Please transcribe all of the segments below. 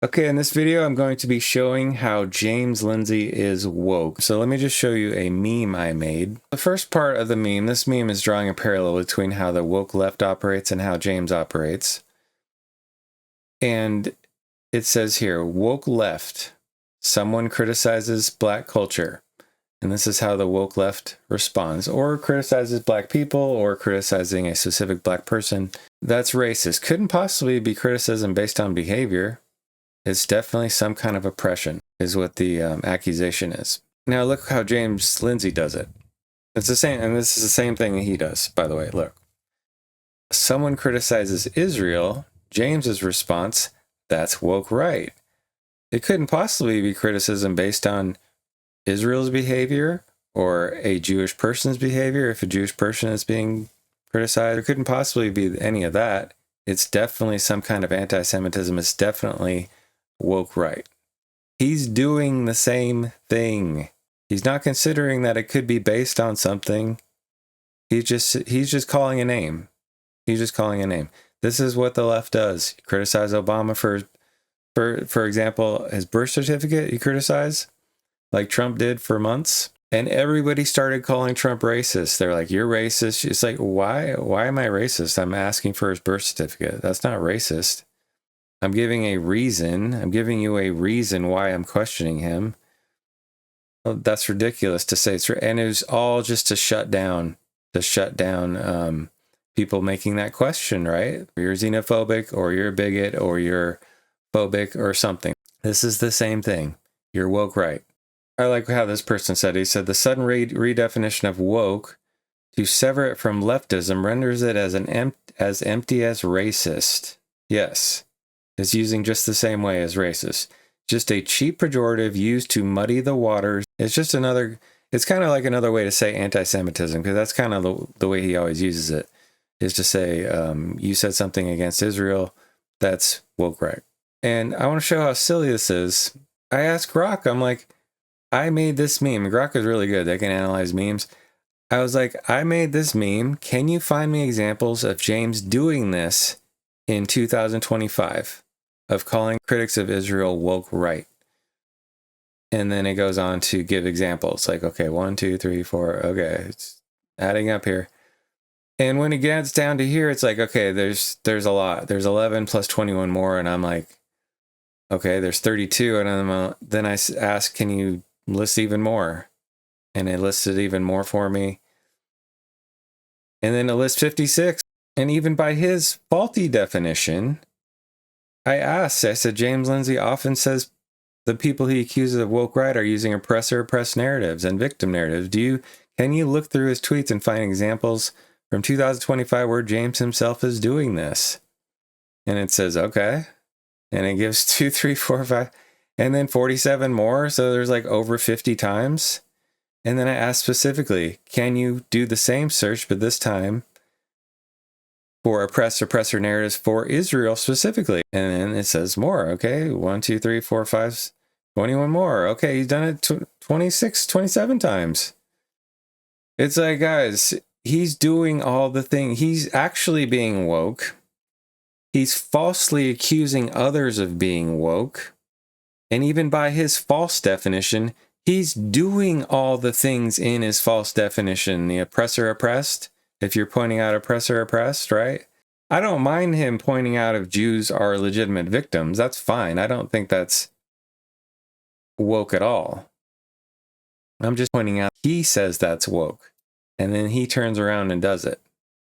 Okay, in this video, I'm going to be showing how James Lindsay is woke. So let me just show you a meme I made. The first part of the meme, this meme is drawing a parallel between how the woke left operates and how James operates. And it says here, woke left, someone criticizes black culture. And this is how the woke left responds, or criticizes black people, or criticizing a specific black person. That's racist. Couldn't possibly be criticism based on behavior. It's definitely some kind of oppression, is what the accusation is. Now look how James Lindsay does it. It's the same, and this is the same thing he does, by the way. Look. Someone criticizes Israel, James's response, that's woke right. It couldn't possibly be criticism based on Israel's behavior or a Jewish person's behavior. If a Jewish person is being criticized, it couldn't possibly be any of that. It's definitely some kind of anti-Semitism. It's definitely woke right. He's doing the same thing. He's not considering that it could be based on something. He's just calling a name. He's just calling a name. This is what the left does. You criticize Obama for example, his birth certificate. You criticize, like Trump did for months, and everybody started calling Trump racist. They're like, "You're racist." It's like, why am I racist? I'm asking for his birth certificate. That's not racist. I'm giving a reason. I'm giving you a reason why I'm questioning him. Well, that's ridiculous to say. And it was all just to shut down people making that question, right? You're xenophobic, or you're a bigot, or you're phobic, or something. This is the same thing. You're woke right. I like how this person said. He said, the sudden redefinition of woke to sever it from leftism renders it as empty as racist. Yes. Is using just the same way as racist. Just a cheap pejorative used to muddy the waters. It's just another, it's kind of like another way to say anti-Semitism, because that's kind of the way he always uses it, is to say, you said something against Israel, that's woke right. And I want to show how silly this is. I asked Grok, I'm like, I made this meme. Grok is really good. They can analyze memes. I was like, I made this meme. Can you find me examples of James doing this in 2025? Of calling critics of Israel woke right. And then it goes on to give examples like, okay, 1, 2, 3, 4. Okay, it's adding up here. And when it gets down to here, it's like, okay, there's a lot. There's 11 plus 21 more. And I'm like, okay, there's 32. And then I ask, can you list even more? And it listed even more for me. And then it lists 56. And even by his faulty definition, I said, James Lindsay often says the people he accuses of woke right are using oppressor-oppressed narratives and victim narratives. Can you look through his tweets and find examples from 2025 where James himself is doing this? And it says, okay. And it gives 2, 3, 4, 5, and then 47 more. So there's like over 50 times. And then I asked specifically, can you do the same search, but this time for oppressor narratives for Israel specifically? And then it says more. Okay, 1, 2, 3, 4, 5, 21 more. Okay, he's done it 26, 27 times. It's like, guys, he's doing all the things. He's actually being woke. He's falsely accusing others of being woke. And even by his false definition, he's doing all the things in his false definition. The oppressor oppressed. If you're pointing out oppressor oppressed, right? I don't mind him pointing out if Jews are legitimate victims. That's fine. I don't think that's woke at all. I'm just pointing out he says that's woke. And then he turns around and does it.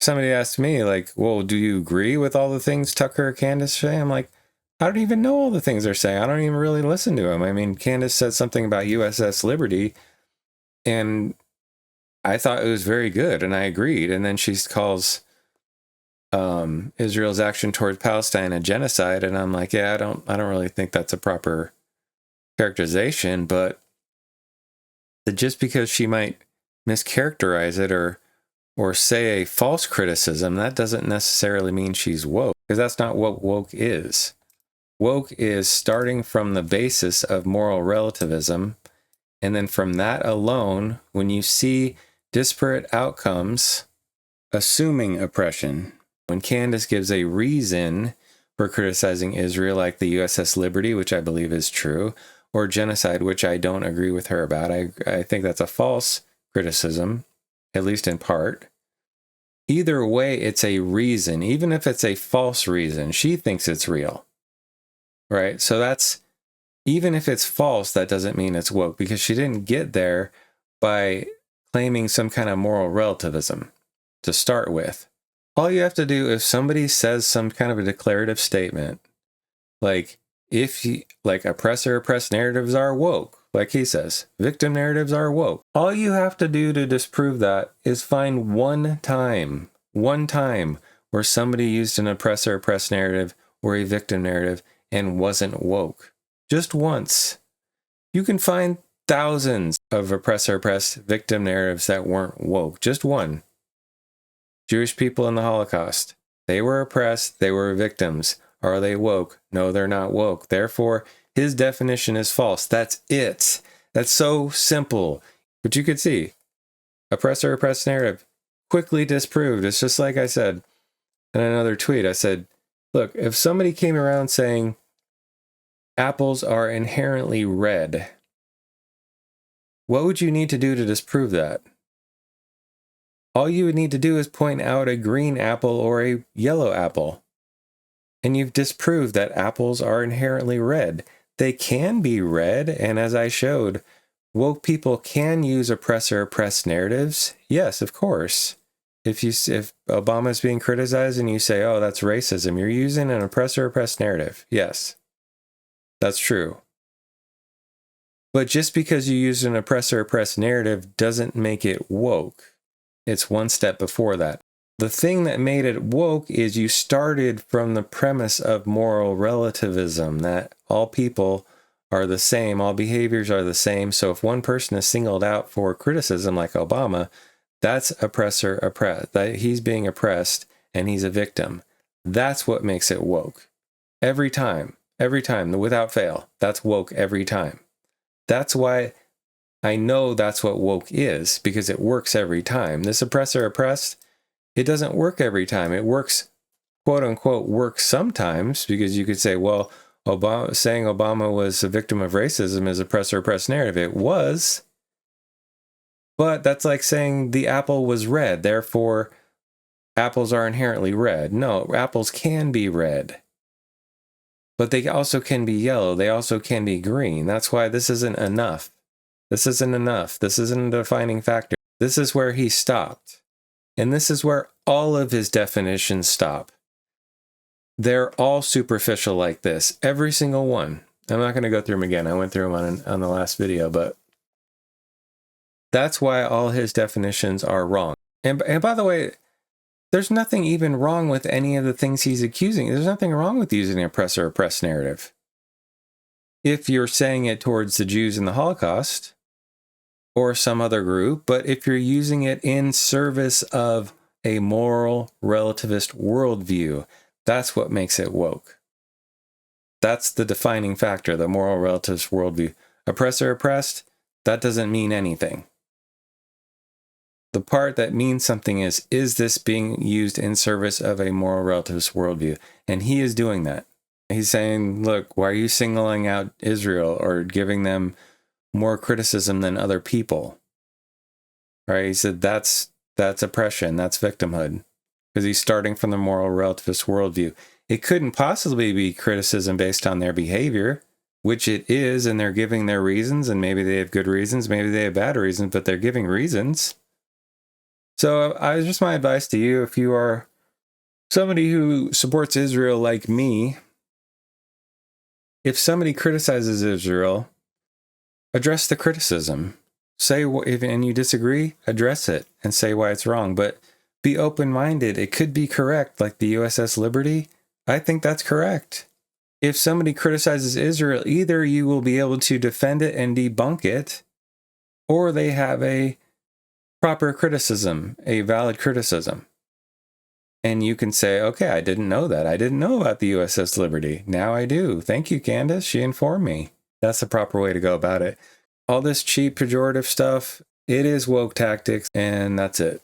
Somebody asked me, like, well, do you agree with all the things Tucker or Candace say? I'm like, I don't even know all the things they're saying. I don't even really listen to them. I mean, Candace said something about USS Liberty, and I thought it was very good, and I agreed. And then she calls Israel's action towards Palestine a genocide, and I'm like, yeah, I don't really think that's a proper characterization. But just because she might mischaracterize it or say a false criticism, that doesn't necessarily mean she's woke, because that's not what woke is. Woke is starting from the basis of moral relativism, and then from that alone, when you see disparate outcomes, assuming oppression. When Candace gives a reason for criticizing Israel, like the USS Liberty, which I believe is true, or genocide, which I don't agree with her about. I think that's a false criticism, at least in part. Either way, it's a reason. Even if it's a false reason, she thinks it's real. Right? So that's, even if it's false, that doesn't mean it's woke, because she didn't get there by claiming some kind of moral relativism to start with. All you have to do, if somebody says some kind of a declarative statement, like oppressor-oppressed narratives are woke, like he says, victim narratives are woke. All you have to do to disprove that is find one time where somebody used an oppressor-oppressed narrative or a victim narrative and wasn't woke. Just once. You can find thousands of oppressor-oppressed victim narratives that weren't woke. Just one. Jewish people in the Holocaust. They were oppressed. They were victims. Are they woke? No, they're not woke. Therefore, his definition is false. That's it. That's so simple. But you could see, oppressor-oppressed narrative, quickly disproved. It's just like I said in another tweet. I said, look, if somebody came around saying apples are inherently red, what would you need to do to disprove that? All you would need to do is point out a green apple or a yellow apple. And you've disproved that apples are inherently red. They can be red, and as I showed, woke people can use oppressor-oppressed narratives. Yes, of course. If Obama's being criticized and you say, oh, that's racism, you're using an oppressor-oppressed narrative. Yes, that's true. But just because you use an oppressor-oppressed narrative doesn't make it woke. It's one step before that. The thing that made it woke is you started from the premise of moral relativism, that all people are the same, all behaviors are the same. So if one person is singled out for criticism like Obama, that's oppressor-oppressed. That he's being oppressed and he's a victim. That's what makes it woke. Every time, without fail. That's woke every time. That's why I know that's what woke is, because it works every time. This oppressor-oppressed, it doesn't work every time. It works, quote unquote, works sometimes, because you could say, well, saying Obama was a victim of racism is oppressor-oppressed narrative. It was. But that's like saying the apple was red, therefore apples are inherently red. No, apples can be red. But they also can be yellow. They also can be green. That's why this isn't enough. This isn't enough. This isn't a defining factor. This is where he stopped. And this is where all of his definitions stop. They're all superficial like this. Every single one. I'm not going to go through them again. I went through them on the last video, but that's why all his definitions are wrong. And by the way, there's nothing even wrong with any of the things he's accusing. There's nothing wrong with using an oppressor-oppressed narrative. If you're saying it towards the Jews in the Holocaust or some other group, but if you're using it in service of a moral relativist worldview, that's what makes it woke. That's the defining factor, the moral relativist worldview. Oppressor-oppressed, that doesn't mean anything. The part that means something is this being used in service of a moral relativist worldview? And he is doing that. He's saying, look, why are you singling out Israel or giving them more criticism than other people? Right? He said that's oppression, that's victimhood. Because he's starting from the moral relativist worldview. It couldn't possibly be criticism based on their behavior, which it is, and they're giving their reasons, and maybe they have good reasons, maybe they have bad reasons, but they're giving reasons. So just my advice to you, if you are somebody who supports Israel like me, if somebody criticizes Israel, address the criticism. Say, and you disagree, address it and say why it's wrong. But be open-minded. It could be correct, like the USS Liberty. I think that's correct. If somebody criticizes Israel, either you will be able to defend it and debunk it, or they have a proper criticism, a valid criticism. And you can say, okay, I didn't know that. I didn't know about the USS Liberty. Now I do. Thank you, Candace. She informed me. That's the proper way to go about it. All this cheap, pejorative stuff, it is woke tactics, and that's it.